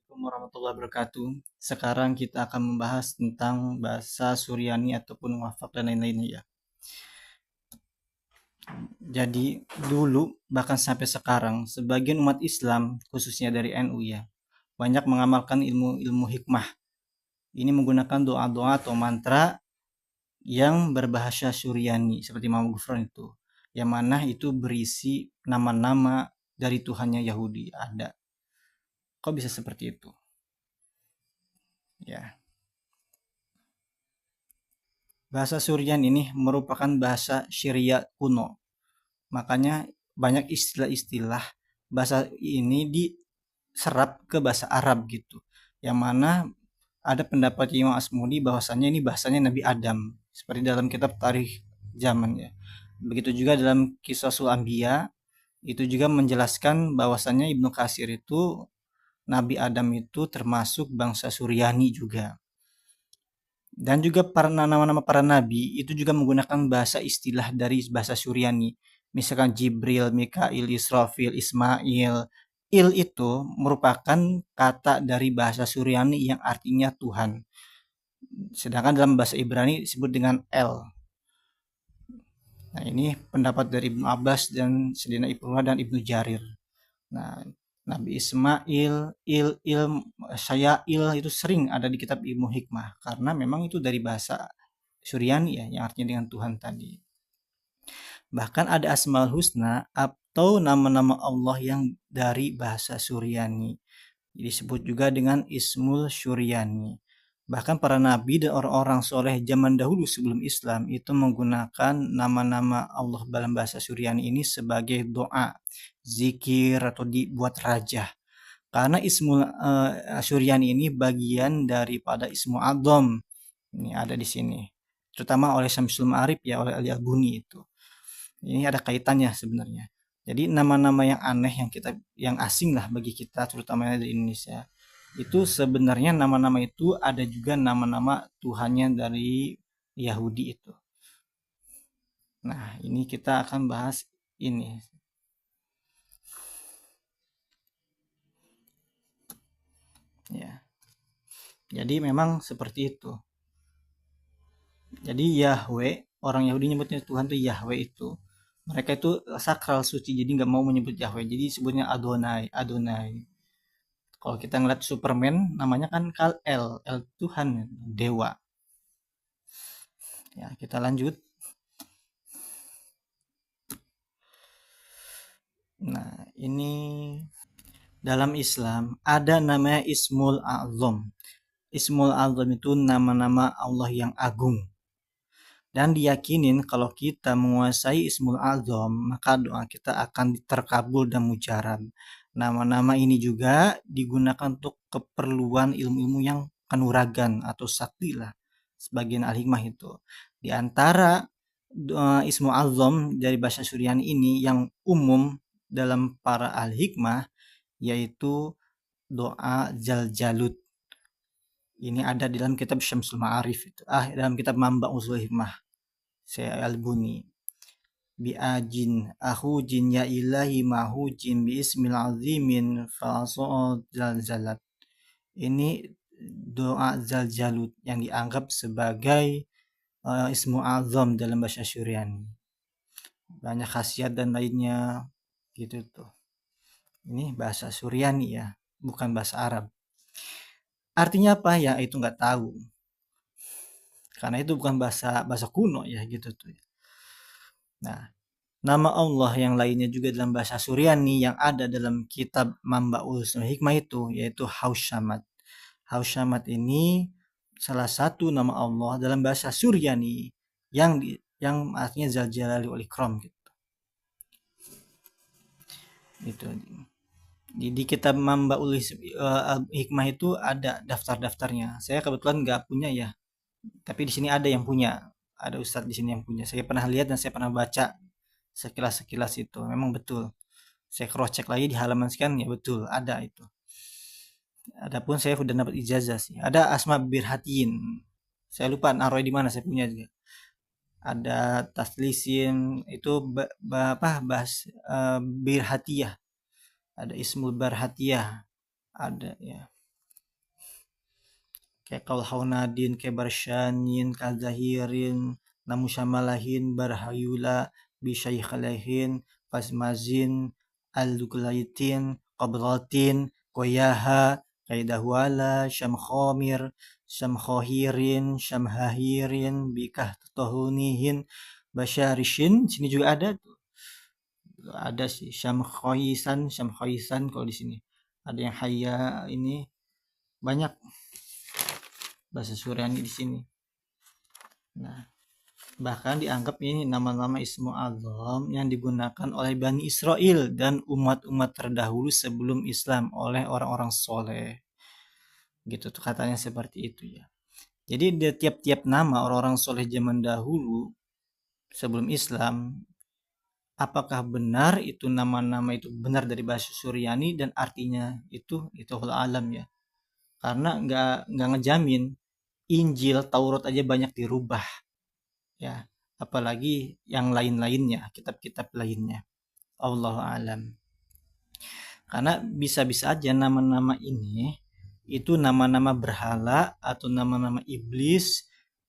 Assalamualaikum warahmatullahi wabarakatuh. Sekarang kita akan membahas tentang bahasa Suryani ataupun wafak dan lain-lainnya ya. Jadi dulu bahkan sampai sekarang sebagian umat Islam khususnya dari NU ya banyak mengamalkan ilmu-ilmu hikmah. Ini menggunakan doa-doa atau mantra yang berbahasa Suryani seperti Imam Ghufran itu. Yang mana itu berisi nama-nama dari Tuhannya Yahudi ada. Kok bisa seperti itu? Ya. Bahasa Suryan ini merupakan bahasa Syria kuno. Makanya banyak istilah-istilah bahasa ini diserap ke bahasa Arab gitu. Yang mana ada pendapat Imam Asmuni bahwasanya ini bahasanya Nabi Adam. Seperti dalam kitab Tarikh Zaman ya. Begitu juga dalam Qisasul Anbiya itu juga menjelaskan bahwasanya Ibnu Katsir itu Nabi Adam itu termasuk bangsa Suryani juga. Dan juga para nama-nama para nabi itu juga menggunakan bahasa istilah dari bahasa Suryani. Misalkan Jibril, Mikail, Israfil, Ismail. Il itu merupakan kata dari bahasa Suryani yang artinya Tuhan. Sedangkan dalam bahasa Ibrani disebut dengan El. Nah, ini pendapat dari Ibnu Abbas dan Sayyidina Ibnu dan Ibnu Jarir. Nah, Nabi Ismail, Il itu sering ada di kitab Ilmu Hikmah karena memang itu dari bahasa Suryani ya yang artinya dengan Tuhan tadi. Bahkan ada Asmaul Husna atau nama-nama Allah yang dari bahasa Suryani. Disebut juga dengan Ismul Suryani. Bahkan para nabi dan orang-orang soleh zaman dahulu sebelum Islam itu menggunakan nama-nama Allah dalam bahasa Suryani ini sebagai doa, zikir atau dibuat raja. Karena Ismul Suryani ini bagian daripada Ismu Adzam. Ini ada di sini. Terutama oleh Syamsul Ma'arif ya, oleh Ali Al-Buni itu. Ini ada kaitannya sebenarnya. Jadi nama-nama yang aneh yang asing lah bagi kita terutama di Indonesia. Itu sebenarnya nama-nama itu ada juga nama-nama Tuhannya dari Yahudi itu. Nah, ini kita akan bahas ini. Ya. Jadi memang seperti itu. Jadi Yahweh, orang Yahudi nyebutnya Tuhan itu Yahweh itu. Mereka itu sakral suci, jadi nggak mau menyebut Yahweh. Jadi sebutnya Adonai, Adonai. Kalau kita ngeliat Superman, namanya kan Kal-El, El Tuhan, Dewa. Ya, kita lanjut. Nah, ini dalam Islam ada namanya Ismul A'zam. Ismul A'zam itu nama-nama Allah yang agung. Dan diyakinin kalau kita menguasai Ismul A'zam, maka doa kita akan terkabul dan mujarab. Nama-nama ini juga digunakan untuk keperluan ilmu-ilmu yang kanuragan atau sakti lah. Sebagian al-hikmah itu. Di antara Ismul A'zam dari bahasa Suryani ini yang umum dalam para al-hikmah yaitu doa Jaljalut. Ini ada di dalam kitab Syamsul Ma'arif itu. Dalam kitab Mamba Usul Hikmah. Saya Al-Buni. Bi'ajin ahujin ya ilahi mahujin biismil azimin fa'asol zalzalat. Ini doa Zaljalut yang dianggap sebagai ismu azam dalam bahasa Syuriani. Banyak khasiat dan lainnya gitu tuh. Ini bahasa Suryani ya, bukan bahasa Arab. Artinya apa ya? Itu nggak tahu. Karena itu bukan bahasa kuno ya gitu tuh. Nah, nama Allah yang lainnya juga dalam bahasa Suryani yang ada dalam kitab Mambaul Hikmah itu yaitu Hausyamat. Hausyamat ini salah satu nama Allah dalam bahasa Suryani yang artinya Zal Jalali wal Ikram gitu. Itu. Di kitab Mambaul Hikmah itu ada daftar-daftarnya. Saya kebetulan nggak punya ya, tapi di sini ada yang punya. Ada ustadz di sini yang punya. Saya pernah lihat dan saya pernah baca sekilas itu. Memang betul. Saya cross check lagi di halaman sekian ya betul ada itu. Adapun saya sudah dapat ijazah sih. Ada Asma Birhatiin. Saya lupa naruh di mana saya punya juga. Ada taslisin itu Birhatiyah. Ada Ismul Barhatiyah. Ada ya. kayak Kaulhaunadin, Kebarsyanin, Kazahirin, Namusyamalahin, Barhayula, Bishayikhalahin, Fasmazin, Al-Dukulaitin, Qabratin, Koyaha, Kaidahwala, Syamkhomir, Syamkhohirin, Syamhahirin, Bikah Tohunihin, Basyarishin, sini juga ada sih Syamkhoisan kalau di sini. Ada yang Hayya ini banyak bahasa Suryani di sini. Nah, bahkan dianggap ini nama-nama Ismu A'zam yang digunakan oleh Bani Israel dan umat-umat terdahulu sebelum Islam oleh orang-orang soleh. Gitu tuh katanya seperti itu ya. Jadi di tiap-tiap nama orang-orang soleh zaman dahulu sebelum Islam, apakah benar itu nama-nama itu benar dari bahasa Suryani dan artinya itu alam ya. Karena nggak ngejamin Injil, Taurat aja banyak dirubah ya, apalagi yang lain-lainnya, kitab-kitab lainnya. Allahu alam. Karena bisa-bisa aja nama-nama ini itu nama-nama berhala atau nama-nama iblis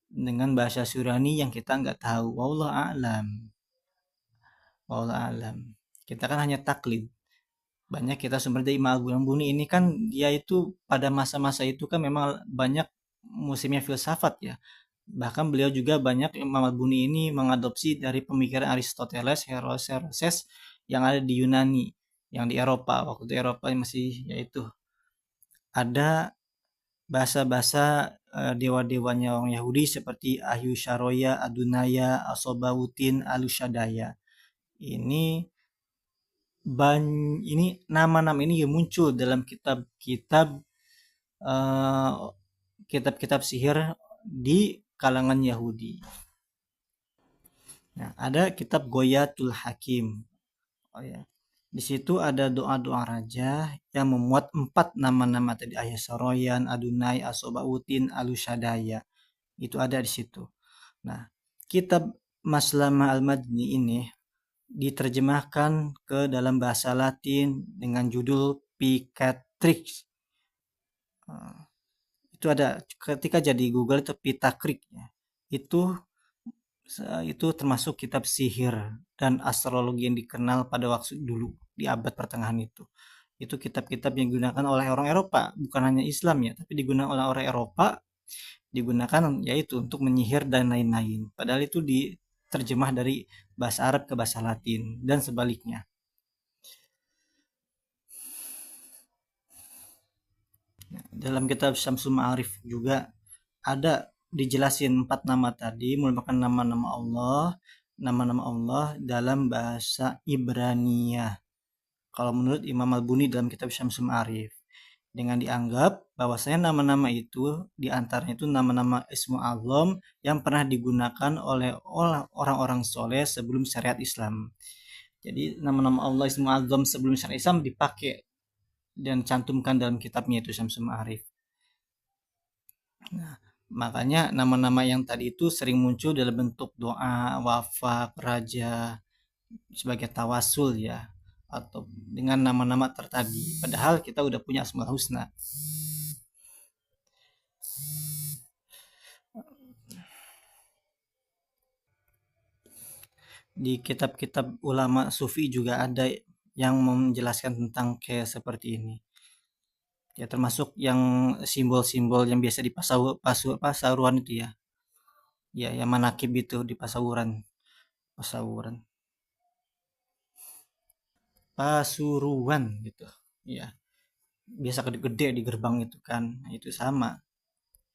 dengan bahasa Surani yang kita nggak tahu. Wallahu alam. Wallahu alam. Kita kan hanya taklid. Banyak kita sumber dari Imam Al-Buni ini kan dia itu pada masa-masa itu kan memang banyak musimnya filsafat ya. Bahkan beliau juga banyak Imam Al-Buni ini mengadopsi dari pemikiran Aristoteles, Herodotus yang ada di Yunani, yang di Eropa. Waktu itu Eropa masih yaitu ada bahasa-bahasa dewa-dewanya orang Yahudi seperti Ahyu Syaroya, Adunaya, Asobautin, Alushadaya. Ini nama-nama ini muncul dalam kitab-kitab kitab-kitab sihir di kalangan Yahudi. Nah, ada kitab Goyatul Hakim. Oh ya. Di situ ada doa-doa raja yang memuat 4 nama-nama tadi, Ayasaroyan, Adunai, Asobautin, Alushadaya. Itu ada di situ. Nah, kitab Maslama Al-Madni ini diterjemahkan ke dalam bahasa Latin dengan judul Picatrix. Itu ada ketika jadi Google itu Picatrix ya. Itu termasuk kitab sihir dan astrologi yang dikenal pada waktu dulu di abad pertengahan itu. Itu kitab-kitab yang digunakan oleh orang Eropa, bukan hanya Islam ya, tapi digunakan oleh orang Eropa, digunakan yaitu untuk menyihir dan lain-lain. Padahal itu diterjemah dari bahasa Arab ke bahasa Latin dan sebaliknya. Dalam kitab Syamsul Ma'arif juga ada dijelasin 4 nama tadi merupakan nama-nama Allah dalam bahasa Ibraniyah. Kalau menurut Imam Al-Buni dalam kitab Syamsul Ma'arif, dengan dianggap bahwasanya nama-nama itu diantaranya itu nama-nama Ismu A'zam yang pernah digunakan oleh orang-orang soleh sebelum syariat Islam. Jadi nama-nama Allah Ismu A'zam sebelum syariat Islam dipakai dan cantumkan dalam kitabnya itu Syamsul Ma'arif. Nah, makanya nama-nama yang tadi itu sering muncul dalam bentuk doa, wafak, raja sebagai tawasul ya, atau dengan nama-nama tertadi. Padahal kita udah punya Asmaul Husna. Di kitab-kitab ulama sufi juga ada yang menjelaskan tentang kayak seperti ini. Ya termasuk yang simbol-simbol yang biasa di pasawuran itu ya. Ya, yang manakib itu di pasawuran. Pasuruan gitu. Ya. Biasa gede-gede di gerbang itu kan. Nah, itu sama.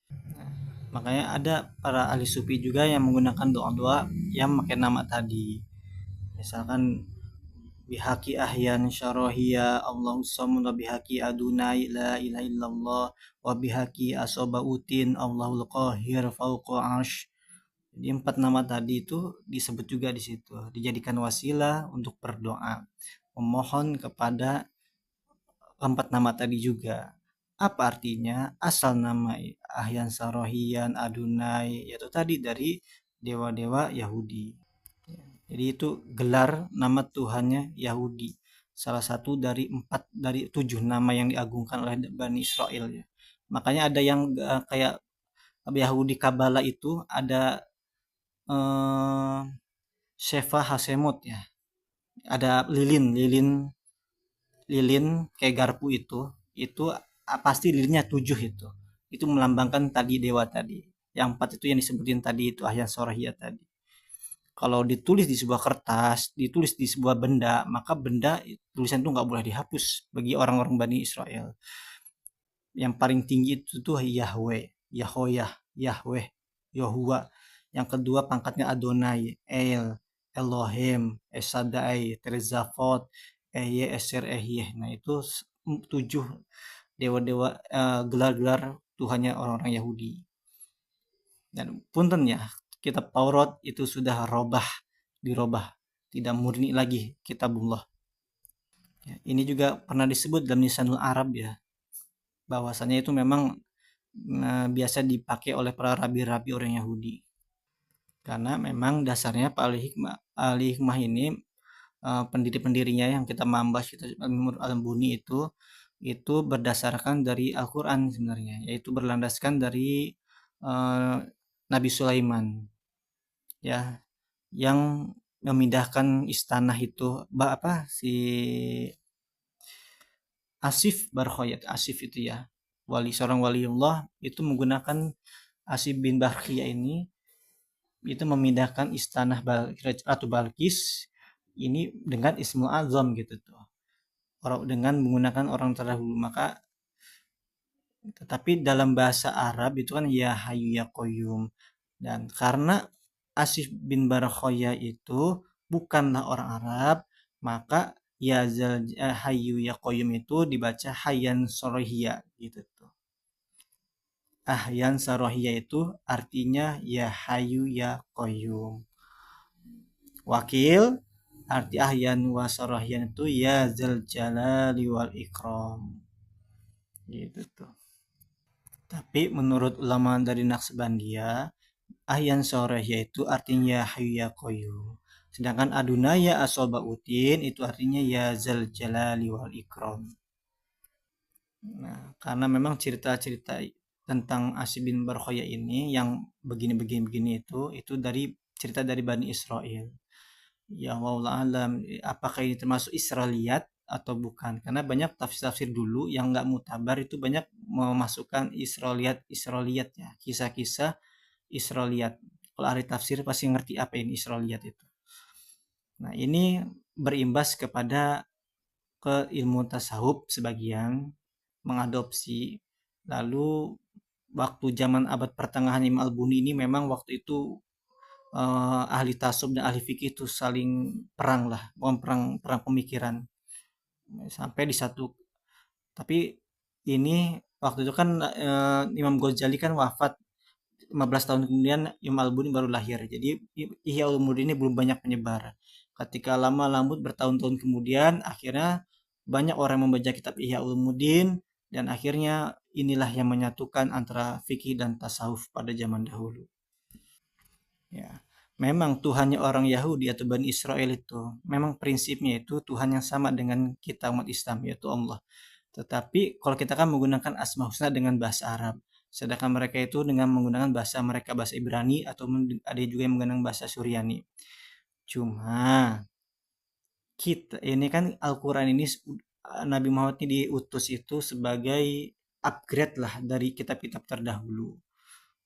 Nah, makanya ada para ahli sufi juga yang menggunakan doa-doa yang pakai nama tadi. Misalkan bihaqi ahyan syarohiya Allahu samad bihaqi adunai la ilaha illallah wa bihaqi asobautin Allahul qahir fauqa arsh. Jadi 4 nama tadi itu disebut juga di situ, dijadikan wasilah untuk berdoa, memohon kepada 4 nama tadi juga. Apa artinya? Asal nama Ahyan Sarohian Adunai yaitu tadi dari dewa-dewa Yahudi. Jadi itu gelar nama Tuhannya Yahudi. Salah satu dari 7 nama yang diagungkan oleh Bani Israel ya. Makanya ada yang kayak Yahudi Kabala itu ada eh, Sheva Hasemot ya. Ada lilin kayak garpu itu pasti lilinnya 7 itu. Itu melambangkan tadi dewa tadi. Yang 4 itu yang disebutin tadi itu Ahyan Sorahia tadi. Kalau ditulis di sebuah kertas, ditulis di sebuah benda, maka benda tulisan itu nggak boleh dihapus bagi orang-orang Bani Israel. Yang paling tinggi itu tuh Yahweh, Yahoyah, Yahweh, Yahuwa. Yang kedua pangkatnya Adonai, El, Elohim, Esadai, Terzafot, Eye, Eser, Ehyeh. Nah itu 7 dewa-dewa, gelar-gelar Tuhannya orang-orang Yahudi. Dan punten ya, kitab Taurat itu sudah dirobah, tidak murni lagi kitabullah. Ya, ini juga pernah disebut dalam Lisanul Arab ya, bahwasanya itu memang biasa dipakai oleh para rabi-rabi orang Yahudi. Karena memang dasarnya Pak ahli hikmah ini, pendiri-pendirinya yang kita membahas kita Al-Buni itu berdasarkan dari Al-Quran sebenarnya, yaitu berlandaskan dari Nabi Sulaiman ya, yang memindahkan istana itu si Asif itu ya, seorang waliullah itu menggunakan Asif bin Barkhiyah ini, itu memindahkan istana Ratu Balkis ini dengan Ismul Azam gitu tuh, dengan menggunakan orang terdahulu. Maka tetapi dalam bahasa Arab itu kan ya Hayyu ya Qayyum, dan karena Asif bin Barkhiyah itu bukanlah orang Arab, maka ya Hayyu ya Qayyum itu dibaca Hayyan Sorohia gitu tuh. Ahyan Sarohia itu artinya ya Hayyu ya Qayyum. Wakil arti Ahyan wa Sarohian itu ya Zal Jalali wal Ikram. Gitu tuh. Tapi menurut ulama dari Naqsbandiyah, Ahyan Sarohia itu artinya ya Hayyu ya Qayyum. Sedangkan Adunaya Asobautin itu artinya ya Zal Jalali wal Ikram. Nah, karena memang cerita-cerita tentang Asy bin Barkhiyah ini yang begini-begini itu dari cerita dari Bani Israel. Ya wallahu alam, apakah ini termasuk Israiliyat atau bukan? Karena banyak tafsir-tafsir dulu yang nggak mutabar itu banyak memasukkan Israiliyat ya, kisah-kisah Israiliyat. Kalau ahli tafsir pasti ngerti apa ini Israiliyat itu. Nah ini berimbas kepada ke ilmu tasawuf sebagian mengadopsi. Lalu waktu zaman abad pertengahan Imam Al-Buni ini memang waktu itu ahli tasawuf dan ahli fikih itu saling perang lah, perang pemikiran sampai di satu. Tapi ini waktu itu kan Imam Ghazali kan wafat 15 tahun kemudian, Imam Al-Buni baru lahir. Jadi Ihya Ulumuddin ini belum banyak menyebar. Ketika lama lambat bertahun-tahun kemudian, akhirnya banyak orang membaca kitab Ihya Ulumuddin, dan akhirnya inilah yang menyatukan antara fikih dan tasawuf pada zaman dahulu. Ya, memang Tuhannya orang Yahudi atau Bani Israel itu memang prinsipnya itu Tuhan yang sama dengan kita umat Islam, yaitu Allah. Tetapi kalau kita kan menggunakan Asma Husna dengan bahasa Arab, sedangkan mereka itu dengan menggunakan bahasa mereka, bahasa Ibrani, atau ada juga yang menggunakan bahasa Suryani. Cuma kita ini kan Al-Quran ini, Nabi Muhammad ini diutus itu sebagai upgrade lah dari kitab-kitab terdahulu.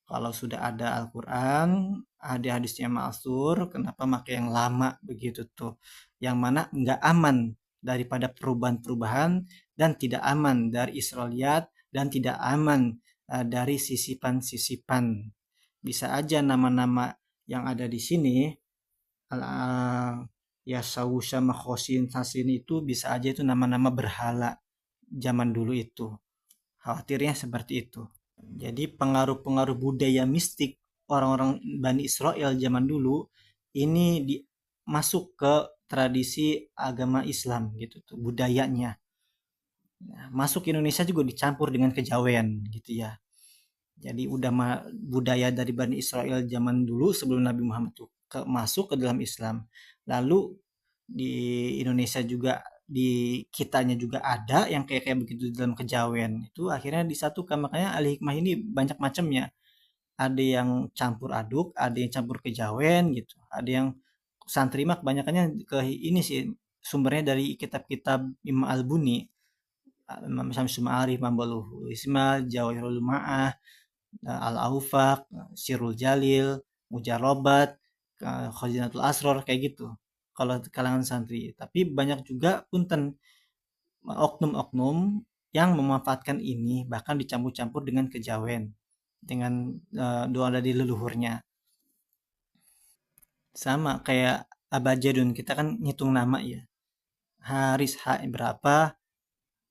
Kalau sudah ada Al-Quran, ada hadisnya ma'thur, kenapa pakai yang lama begitu tuh? Yang mana nggak aman daripada perubahan-perubahan, dan tidak aman dari Israiliyat, dan tidak aman dari sisipan-sisipan. Bisa aja nama-nama yang ada di sini, ya Sawusha Makhosin Sasin itu bisa aja itu nama-nama berhala zaman dulu itu. Khawatirnya seperti itu. Jadi pengaruh-pengaruh budaya mistik orang-orang Bani Israel zaman dulu ini masuk ke tradisi agama Islam gitu tuh, budayanya. Nah, masuk ke Indonesia juga dicampur dengan kejawen gitu ya. Jadi udah budaya dari Bani Israel zaman dulu sebelum Nabi Muhammad tuh masuk ke dalam Islam. Lalu di Indonesia juga, di kitanya juga ada yang kayak begitu dalam kejawen, itu akhirnya disatukan. Makanya ahli hikmah ini banyak macamnya, ada yang campur aduk, ada yang campur kejawen gitu, ada yang santri mah kebanyakannya ke ini sih, sumbernya dari kitab-kitab Imam Al-Buni, Imam Syamsul Ma'arif, Imam Bulughul Ismal, Jawahirul Ma'ah, Al-Aufaq, Sirul Jalil, Mujarobat, Khazinatul Asror, kayak gitu kalau kalangan santri. Tapi banyak juga punten oknum-oknum yang memanfaatkan ini, bahkan dicampur-campur dengan kejawen, dengan doa dari leluhurnya. Sama kayak abajadun, kita kan ngitung nama ya. Haris H berapa,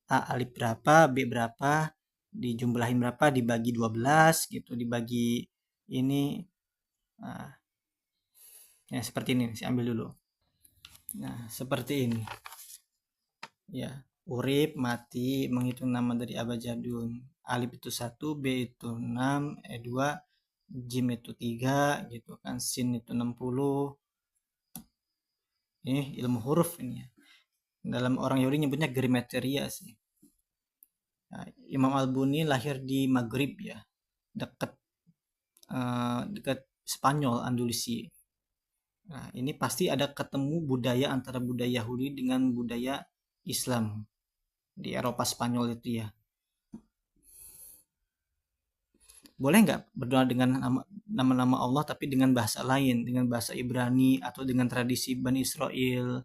A alif berapa, B berapa, dijumlahin berapa, dibagi 12 gitu, dibagi ini. Nah, ya seperti ini, saya ambil dulu. Nah, seperti ini. Ya, urip, mati, menghitung nama dari abajadun. Alif itu 1, B itu 6, E 2, Jim itu 3, gitu kan. Sin itu 60. Ini ilmu huruf ini ya. Dalam orang Yahudi nyebutnya grimeteria sih. Nah, Imam Al-Buni lahir di Maghrib ya, dekat dekat Spanyol, Andalusia. Nah, ini pasti ada ketemu budaya antara budaya Yahudi dengan budaya Islam di Eropa Spanyol itu ya. Boleh nggak berdoa dengan nama-nama Allah tapi dengan bahasa lain, dengan bahasa Ibrani atau dengan tradisi Bani Israel?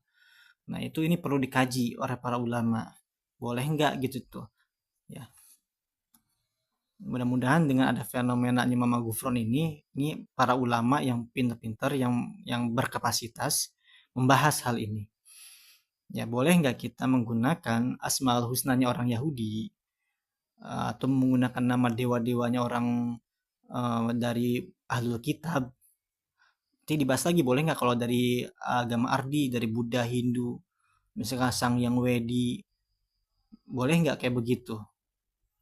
Nah, itu ini perlu dikaji oleh para ulama. Boleh nggak gitu tuh? Ya, mudah-mudahan dengan ada fenomena Mama Gufron ini para ulama yang pintar-pintar, yang berkapasitas membahas hal ini. Ya, boleh nggak kita menggunakan Asmaul Husnanya orang Yahudi, atau menggunakan nama dewa-dewanya orang dari Ahlul Kitab? Nanti dibahas lagi, boleh nggak kalau dari agama Ardi, dari Buddha, Hindu, misalkan Sang Yang Wedi, boleh nggak kayak begitu?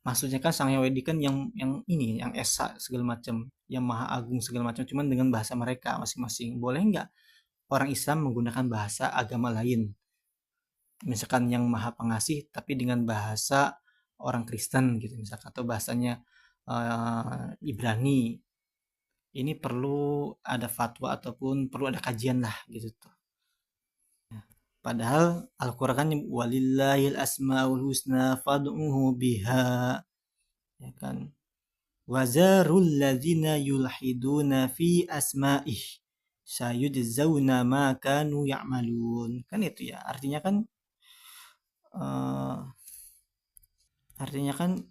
Maksudnya kan Sang Yang Wedi kan yang ini, yang esa segala macam, yang maha agung segala macam, cuman dengan bahasa mereka masing-masing. Boleh nggak orang Islam menggunakan bahasa agama lain, misalkan yang maha pengasih tapi dengan bahasa orang Kristen gitu misalkan, atau bahasanya Ibrani? Ini perlu ada fatwa ataupun perlu ada kajian lah gitu tuh. Padahal Al-Quran kan walillahil asmaul husna fad'uhu biha, ya kan, wazarul ladzina yulhiduna fi asma'ih sayujzauna ma kanu ya'malun, kan itu ya, uh, artinya kan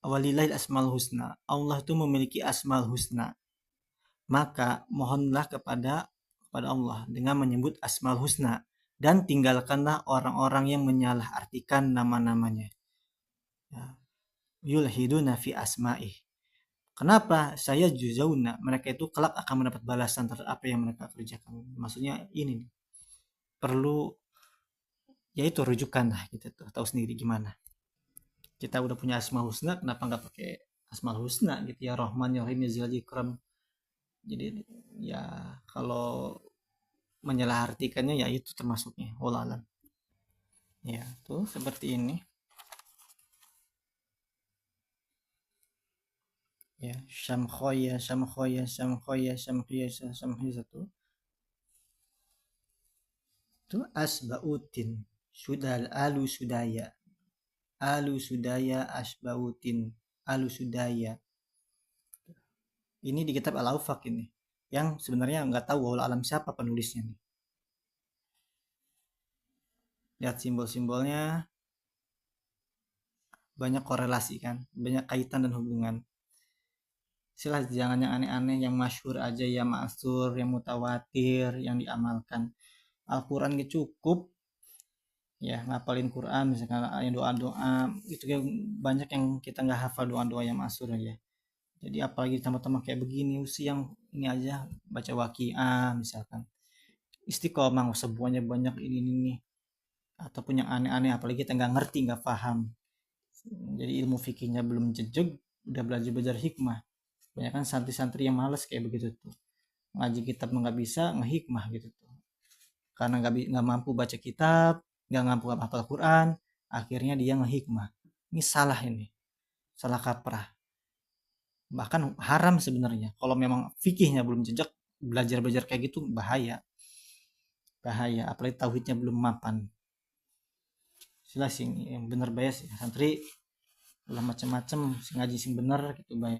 walillahil asmaul husna, Allah itu memiliki asmaul husna, maka mohonlah kepada Allah dengan menyebut asmaul husna, dan tinggalkanlah orang-orang yang menyalahartikan nama-namanya. Ya. Yulhiduna fi asma'ih. Kenapa? Saya juzauna, mereka itu kelak akan mendapat balasan terhadap apa yang mereka kerjakan. Maksudnya ini nih, perlu yaitu rujukan lah gitu tuh, tahu sendiri gimana. Kita udah punya asmaul husna, kenapa nggak pakai asmaul husna gitu ya, Rahman ya Rahim ya Zil Ikram. Jadi ya kalau menyalahartikannya ya itu termasuknya, wallah alam. Ya, tuh seperti ini. Ya, Syamkhoya, Syamkhoya, Syamkhoya, Syamkhoya, Syamkhoya satu. Itu asbautin, sudal alu sudaya. Alu sudaya asbautin, alu sudaya. Ini di kitab Al-Aufaq ini. Yang sebenarnya nggak tahu wallah alam siapa penulisnya nih. Lihat simbol-simbolnya, banyak korelasi kan, banyak kaitan dan hubungan. Silah jangan yang aneh-aneh, yang masyhur aja, yang ma'sur, yang mutawatir, yang diamalkan. Al-Quran cukup ya, ngapalin Quran misalkan yang doa-doa itu kan, banyak yang kita nggak hafal doa-doa yang ma'sur aja. Jadi apalagi teman-teman kayak begini usia yang ini aja, baca waqiah misalkan, istiqomah semuanya banyak ini ataupun yang aneh-aneh, apalagi kita nggak ngerti, nggak paham, jadi ilmu fikihnya belum jejeg, udah belajar hikmah. Banyak kan santri-santri yang males kayak begitu tuh, ngaji kitab nggak bisa ngehikmah gitu tuh, karena nggak mampu baca kitab, nggak mampu hafal Quran, akhirnya dia ngehikmah. Ini salah, ini salah kaprah. bahkan haram sebenarnya. Kalau memang fikihnya belum jejak, belajar kayak gitu bahaya. Apalagi tauhidnya belum mapan. Sila sing yang bener bae sih santri ulah macam-macam sing ngaji sing bener gitu bae.